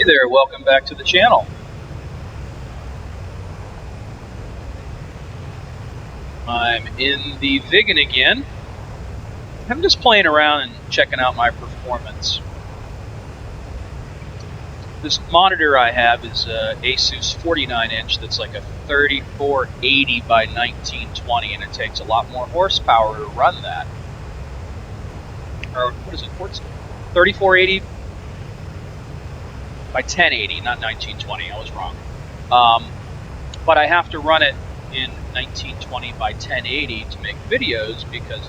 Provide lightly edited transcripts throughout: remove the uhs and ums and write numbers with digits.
Hey there, welcome back to the channel. I'm in the Vigan again. I'm just playing around and checking out my performance. This monitor I have is a Asus 49-inch that's like a 3480 by 1920, and it takes a lot more horsepower to run that. Or what is it? 3480 by 1080, not 1920. I was wrong. But I have to run it in 1920 by 1080 to make videos because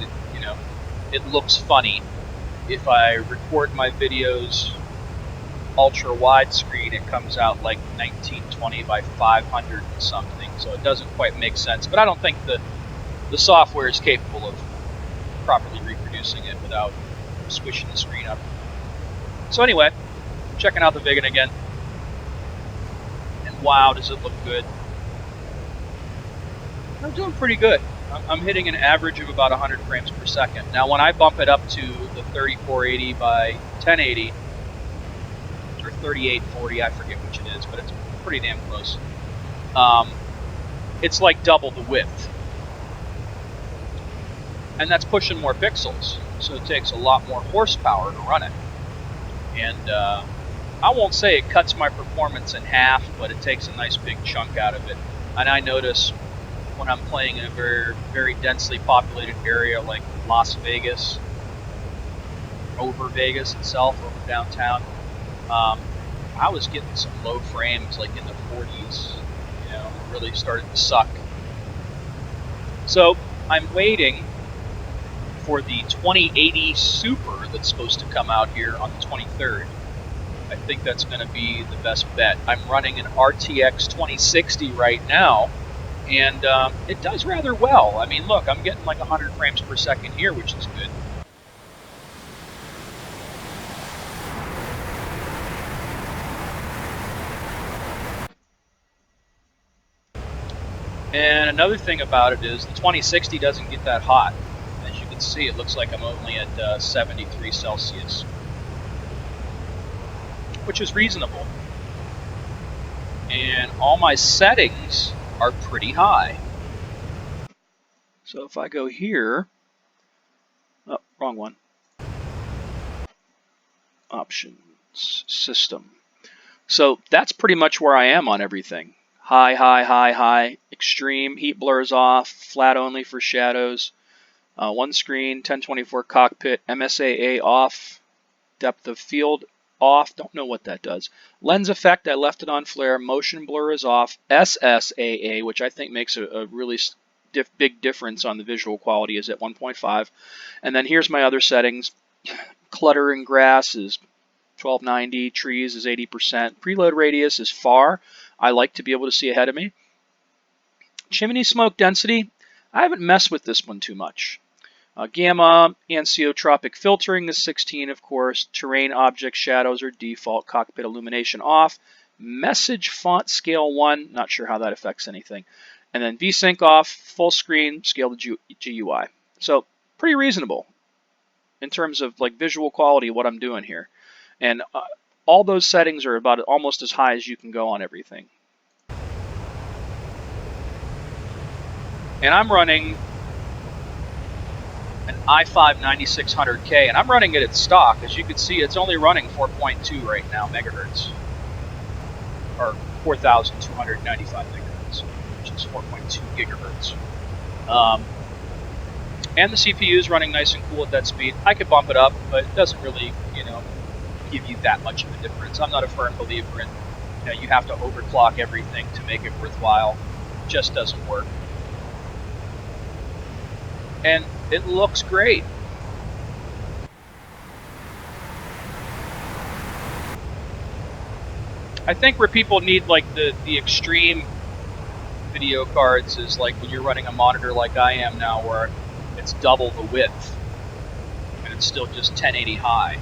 it looks funny. If I record my videos ultra widescreen, it comes out like 1920 by 500 and something, so it doesn't quite make sense. But I don't think the software is capable of properly reproducing it without squishing the screen up. So anyway, checking out the Vigan again, and wow, does it look good. I'm doing pretty good. I'm hitting an average of about 100 frames per second. Now when I bump it up to the 3480 by 1080, or 3840, I forget which it is, but it's pretty damn close. It's like double the width. And that's pushing more pixels, so it takes a lot more horsepower to run it. And I won't say it cuts my performance in half, but it takes a nice big chunk out of it. And I notice when I'm playing in a very, very densely populated area like Las Vegas, over Vegas itself, over downtown, I was getting some low frames like in the 40s, it really started to suck. So I'm waiting for the 2080 Super that's supposed to come out here on the 23rd. I think that's going to be the best bet. I'm running an RTX 2060 right now, and it does rather well. I mean, look, I'm getting like 100 frames per second here, which is good. And another thing about it is the 2060 doesn't get that hot. As you can see, it looks like I'm only at 73 Celsius, which is reasonable. And all my settings are pretty high. So if I go here, oh, wrong one. Options, system. So that's pretty much where I am on everything. High, high, high, high, extreme, heat blurs off, flat only for shadows, one screen, 1024 cockpit, MSAA off, depth of field off, don't know what that does. Lens effect, I left it on flare, motion blur is off, SSAA, which I think makes a really big difference on the visual quality, is at 1.5. And then here's my other settings. Clutter and grass is 1290, trees is 80%, preload radius is far. I like to be able to see ahead of me. Chimney smoke density, I haven't messed with this one too much. Gamma, anesiotropic filtering is 16, of course. Terrain object shadows are default. Cockpit illumination off. Message font scale 1, not sure how that affects anything. And then VSync off, full screen, scale to GUI. So pretty reasonable in terms of like visual quality, what I'm doing here. And all those settings are about almost as high as you can go on everything. And I'm running an i5 9600K, and I'm running it at stock. As you can see, it's only running 4.2 right now megahertz, or 4,295 megahertz, which is 4.2 gigahertz. And the CPU is running nice and cool at that speed. I could bump it up, but it doesn't really, give you that much of a difference. I'm not a firm believer in, you have to overclock everything to make it worthwhile. It just doesn't work. And it looks great. I think where people need like the extreme video cards is like when you're running a monitor like I am now, where it's double the width and it's still just 1080 high.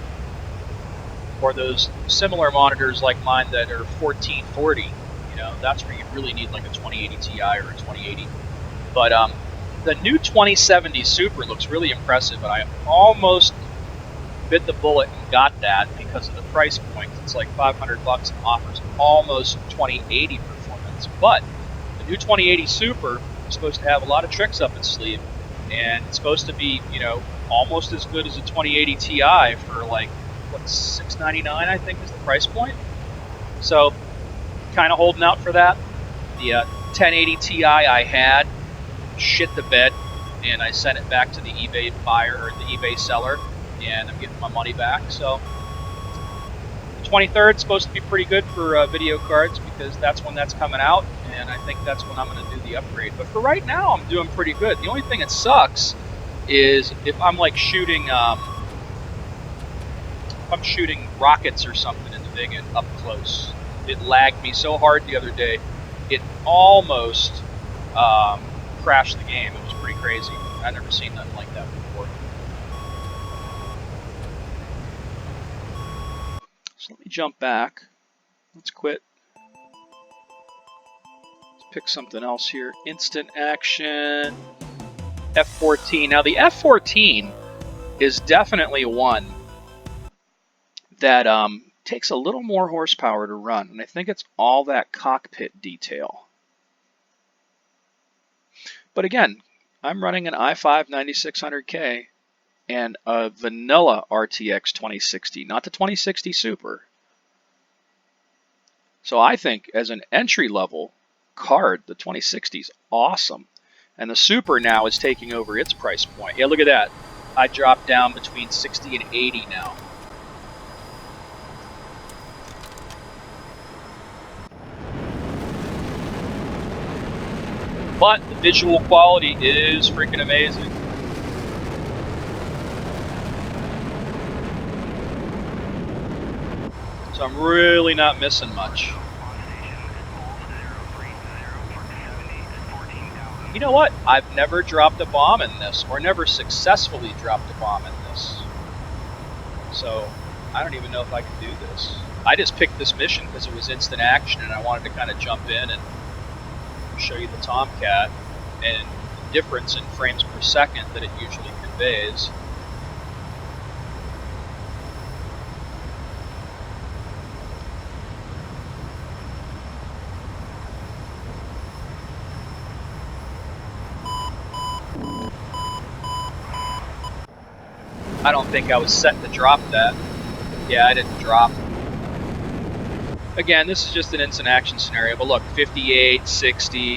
Or those similar monitors like mine that are 1440, that's where you really need like a 2080 Ti or a 2080. But the new 2070 Super looks really impressive, and I almost bit the bullet and got that because of the price point. It's like $500 and offers almost 2080 performance. But the new 2080 Super is supposed to have a lot of tricks up its sleeve, and it's supposed to be, you know, almost as good as a 2080 Ti for like, what, $699 I think is the price point. So kind of holding out for that. The 1080 Ti I had shit the bed, and I sent it back to the eBay buyer or the eBay seller, and I'm getting my money back. So the 23rd is supposed to be pretty good for video cards because that's when that's coming out, and I think that's when I'm going to do the upgrade. But for right now, I'm doing pretty good. The only thing that sucks is if I'm like shooting, if I'm shooting rockets or something in the Vegan up close. It lagged me so hard the other day, it almost crashed the game. It was pretty crazy. I've never seen nothing like that before. So let me jump back. Let's quit. Let's pick something else here. Instant action. F14. Now the F14 is definitely one that takes a little more horsepower to run, and I think it's all that cockpit detail. But again, I'm running an i5 9600K and a vanilla RTX 2060, not the 2060 Super. So I think as an entry-level card, the 2060 is awesome. And the Super now is taking over its price point. Yeah, look at that. I dropped down between 60 and 80 now. But the visual quality is freaking amazing. So I'm really not missing much. You know what? I've never dropped a bomb in this, or never successfully dropped a bomb in this. So I don't even know if I can do this. I just picked this mission because it was instant action and I wanted to kind of jump in and show you the Tomcat and the difference in frames per second that it usually conveys. I don't think I was set to drop that. Yeah, I didn't drop. Again, this is just an instant action scenario, but look, 58, 60,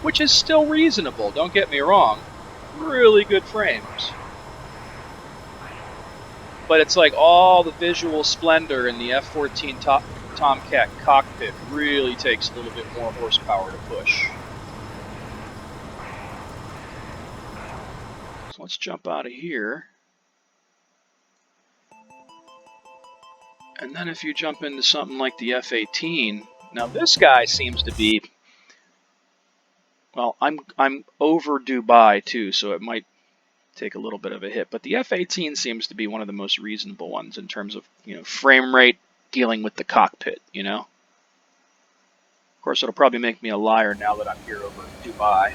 which is still reasonable, don't get me wrong. Really good frames. But it's like all the visual splendor in the F14 Tomcat cockpit really takes a little bit more horsepower to push. So let's jump out of here. And then if you jump into something like the F18, now this guy seems to be, well, I'm over Dubai too, so it might take a little bit of a hit. But the F18 seems to be one of the most reasonable ones in terms of, you know, frame rate dealing with the cockpit, you know. Of course, it'll probably make me a liar now that I'm here over Dubai.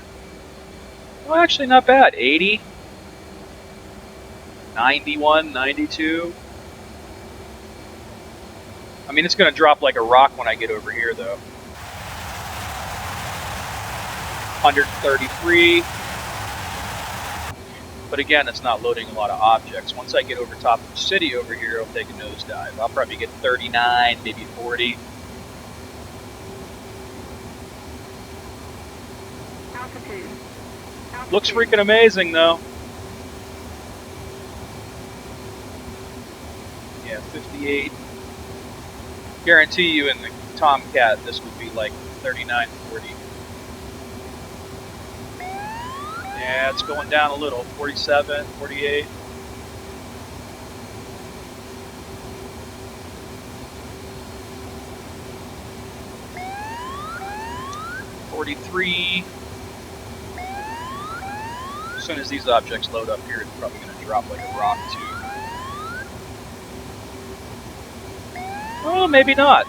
Well, actually not bad. 80, 91, 92. I mean, it's going to drop like a rock when I get over here, though. 133. But again, it's not loading a lot of objects. Once I get over top of the city over here, I'll take a nosedive. I'll probably get 39, maybe 40. Altitude. Looks freaking amazing, though. Yeah, 58. Guarantee you in the Tomcat this would be like 39, 40. Yeah, it's going down a little. 47, 48. $43. As soon as these objects load up here, it's probably going to drop like a rock too. Oh, maybe not.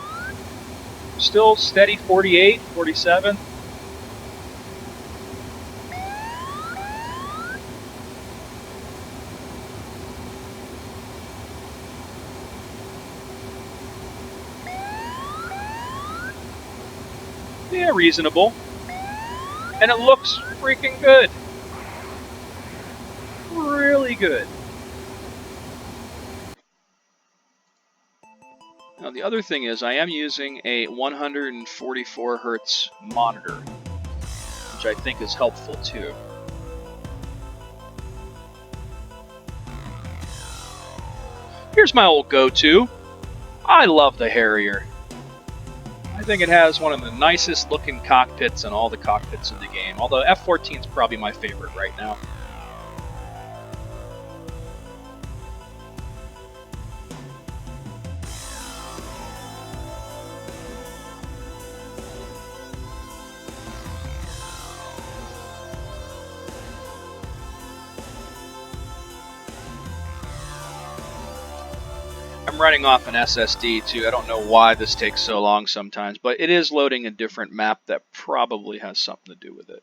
Still steady 48, 47. Yeah, reasonable. And it looks freaking good. Really good. Now the other thing is I am using a 144 Hertz monitor, which I think is helpful too. Here's my old go-to. I love the Harrier. I think it has one of the nicest looking cockpits in all the cockpits in the game, although F-14 is probably my favorite right now. I'm running off an SSD too. I don't know why this takes so long sometimes, but it is loading a different map that probably has something to do with it.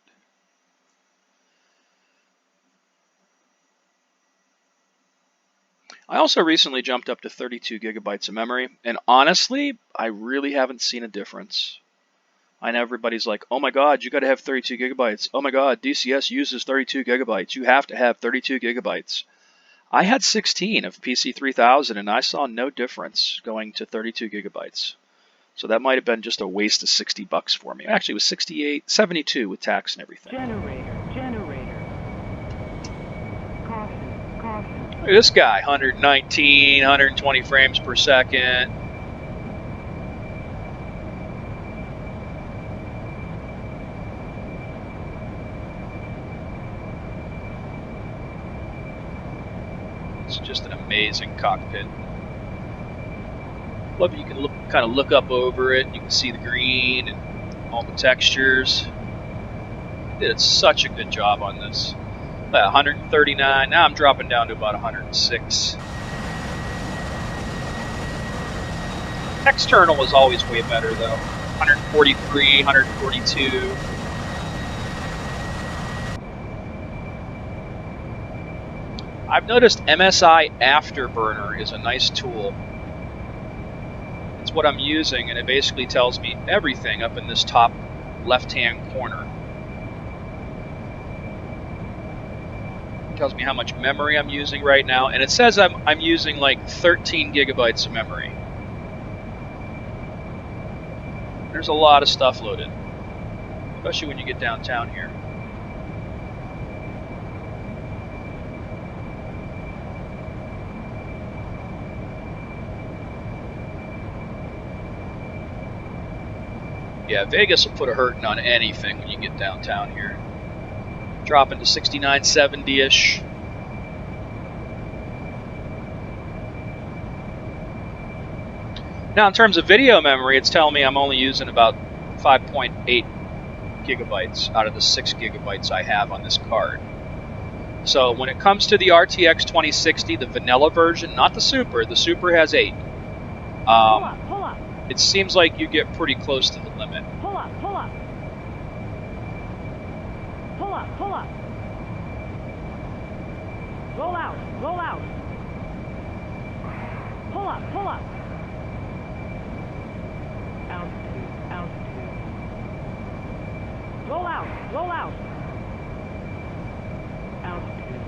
I also recently jumped up to 32 gigabytes of memory, and honestly, I really haven't seen a difference. I know everybody's like, oh my god, you gotta have 32 gigabytes. Oh my god, DCS uses 32 gigabytes. You have to have 32 gigabytes. I had 16 of PC3000 and I saw no difference going to 32 gigabytes. So that might have been just a waste of $60 for me. Actually, it was 68, 72 with tax and everything. Generator. Caution. Look at this guy, 119, 120 frames per second. It's just an amazing cockpit. Love you can kind of look up over it. You can see the green and all the textures. They did such a good job on this. 139. Now I'm dropping down to about 106. External was always way better though. 143, 142. I've noticed MSI Afterburner is a nice tool. It's what I'm using, and it basically tells me everything up in this top left-hand corner. It tells me how much memory I'm using right now, and it says I'm using like 13 gigabytes of memory. There's a lot of stuff loaded, especially when you get downtown here. Yeah, Vegas will put a hurting on anything when you get downtown here. Dropping to 69, 70-ish. Now, in terms of video memory, it's telling me I'm only using about 5.8 gigabytes out of the 6 gigabytes I have on this card. So when it comes to the RTX 2060, the vanilla version, not the Super has 8. Pull up. It seems like you get pretty close to the limit. Pull up. Roll out. Pull up. Altitude. Roll out. Altitude.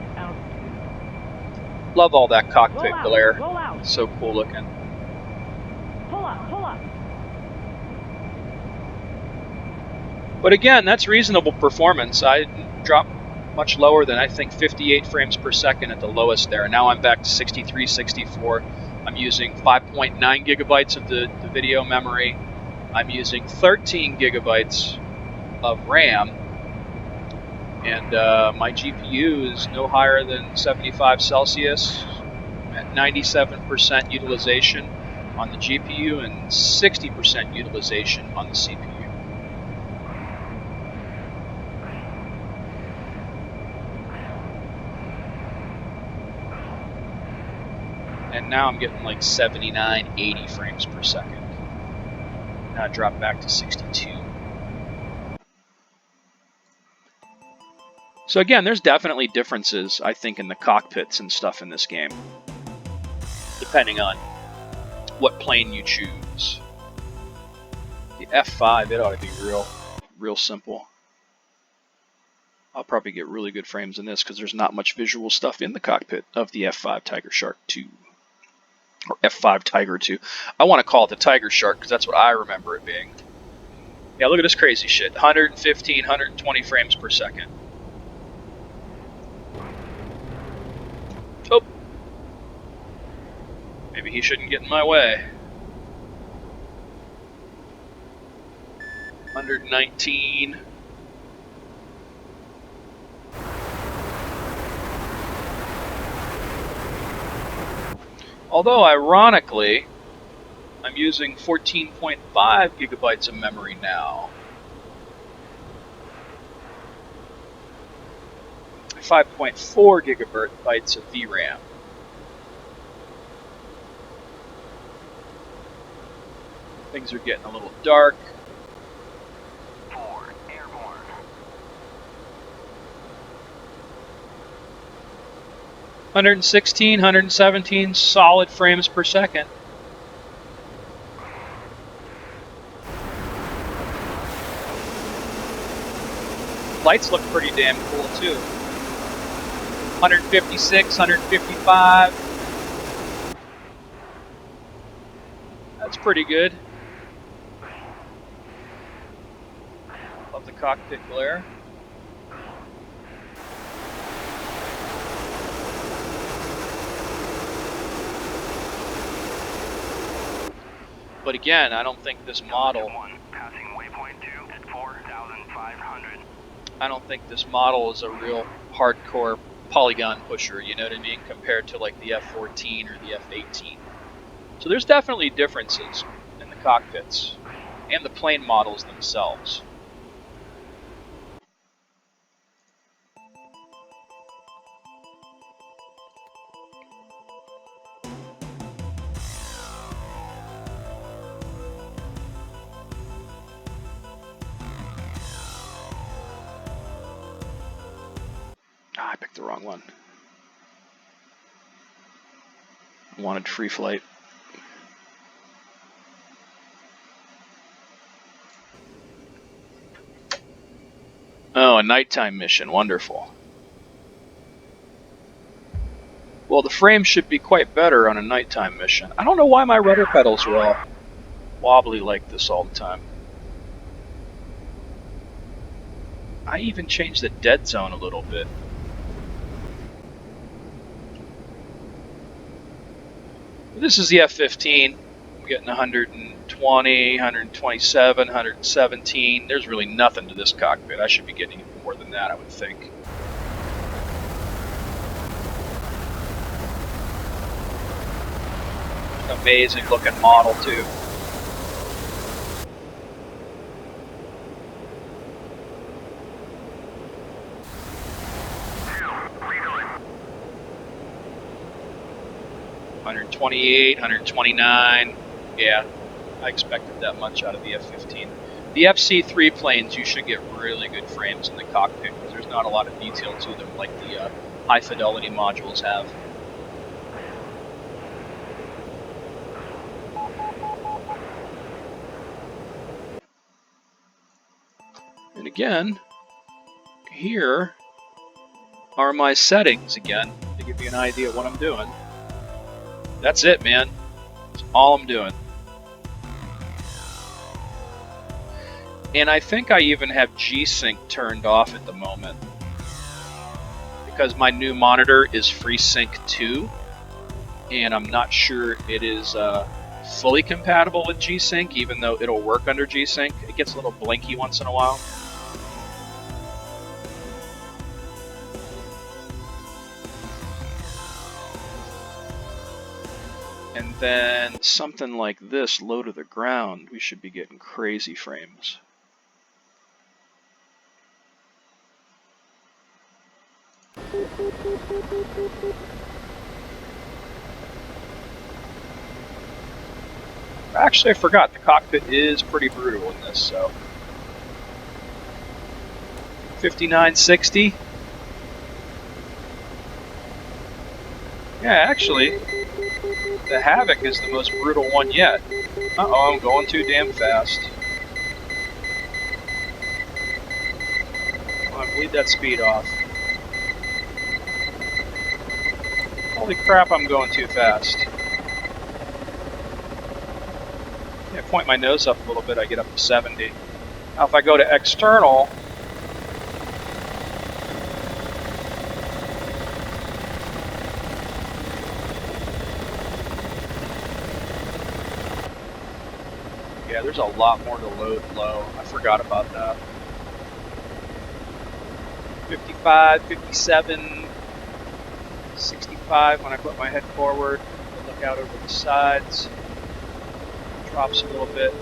Love all that cockpit glare. Roll out. So cool looking. Pull up. But again, that's reasonable performance. I dropped much lower than I think 58 frames per second at the lowest there. Now I'm back to 63, 64. I'm using 5.9 gigabytes of the video memory. I'm using 13 gigabytes of RAM. And my GPU is no higher than 75 Celsius at 97% utilization on the GPU and 60% utilization on the CPU. And now I'm getting like 79, 80 frames per second. Now I drop back to 62. So again, there's definitely differences, I think, in the cockpits and stuff in this game, depending on what plane you choose. The F5, it ought to be real simple. I'll probably get really good frames in this because there's not much visual stuff in the cockpit of the F5 Tiger Shark 2. Or F5 Tiger 2. I want to call it the Tiger Shark because that's what I remember it being. Yeah, look at this crazy shit. 115, 120 frames per second. Oh. Maybe he shouldn't get in my way. 119. Although, ironically, I'm using 14.5 gigabytes of memory now. 5.4 gigabytes of VRAM. Things are getting a little dark. 4 airborne. 116, 117 solid frames per second. Lights look pretty damn cool too. 156, 155. That's pretty good. Love the cockpit glare. But again, I don't think this model. Passing waypoint 2 at 4,500. I don't think this model is a real hardcore polygon pusher. You know what I mean? Compared to like the F-14 or the F-18. So there's definitely differences in the cockpits and the plane models themselves. I picked the wrong one. I wanted free flight. Oh, a nighttime mission. Wonderful. Well, the frame should be quite better on a nighttime mission. I don't know why my rudder pedals are all wobbly like this all the time. I even changed the dead zone a little bit. This is the F-15. I'm getting 120, 127, 117. There's really nothing to this cockpit. I should be getting more than that, I would think. Amazing looking model, too. $128, $129. Yeah, I expected that much out of the F-15. The FC-3 planes, you should get really good frames in the cockpit because there's not a lot of detail to them like the high-fidelity modules have. And again, here are my settings again to give you an idea of what I'm doing. That's it, man. That's all I'm doing. And I think I even have G-Sync turned off at the moment because my new monitor is FreeSync 2 and I'm not sure it is fully compatible with G-Sync, even though it'll work under G-Sync. It gets a little blinky once in a while. And then something like this, low to the ground, we should be getting crazy frames. Actually, I forgot, the cockpit is pretty brutal in this, so. 5960. Yeah, actually, the Havoc is the most brutal one yet. Uh-oh, I'm going too damn fast. Leave that speed off. Holy crap, I'm going too fast. Yeah, point my nose up a little bit, I get up to 70. Now if I go to external, yeah, there's a lot more to load low. I forgot about that. 55, 57, 65 when I put my head forward. I look out over the sides. Drops a little bit.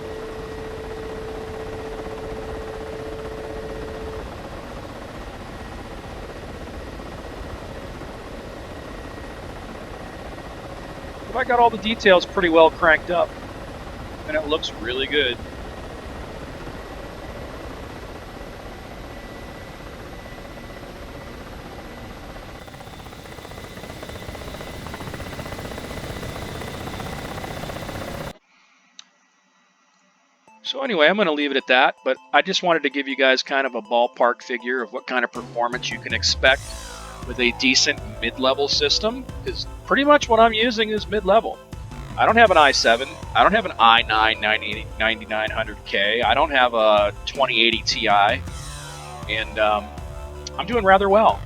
But I got all the details pretty well cranked up, and it looks really good. So anyway, I'm going to leave it at that, but I just wanted to give you guys kind of a ballpark figure of what kind of performance you can expect with a decent mid-level system, because pretty much what I'm using is mid-level. I don't have an i7, I don't have an i9 9900K, I don't have a 2080 Ti, and I'm doing rather well.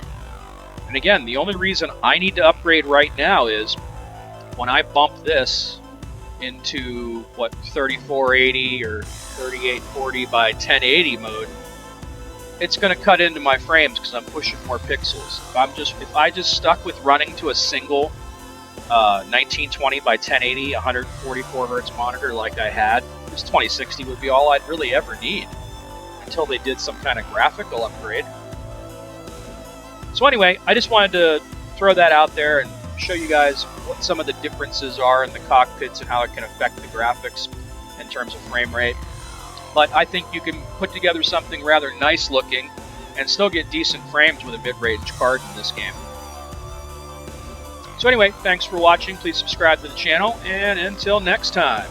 And again, the only reason I need to upgrade right now is when I bump this into what 3480 or 3840 by 1080 mode, it's going to cut into my frames because I'm pushing more pixels. If I just stuck with running to a single 1920 by 1080 144 hertz monitor like I had, this 2060 would be all I'd really ever need until they did some kind of graphical upgrade. So anyway, I just wanted to throw that out there and show you guys what some of the differences are in the cockpits and how it can affect the graphics in terms of frame rate. But I think you can put together something rather nice looking and still get decent frames with a mid-range card in this game. So anyway, thanks for watching. Please subscribe to the channel, and until next time.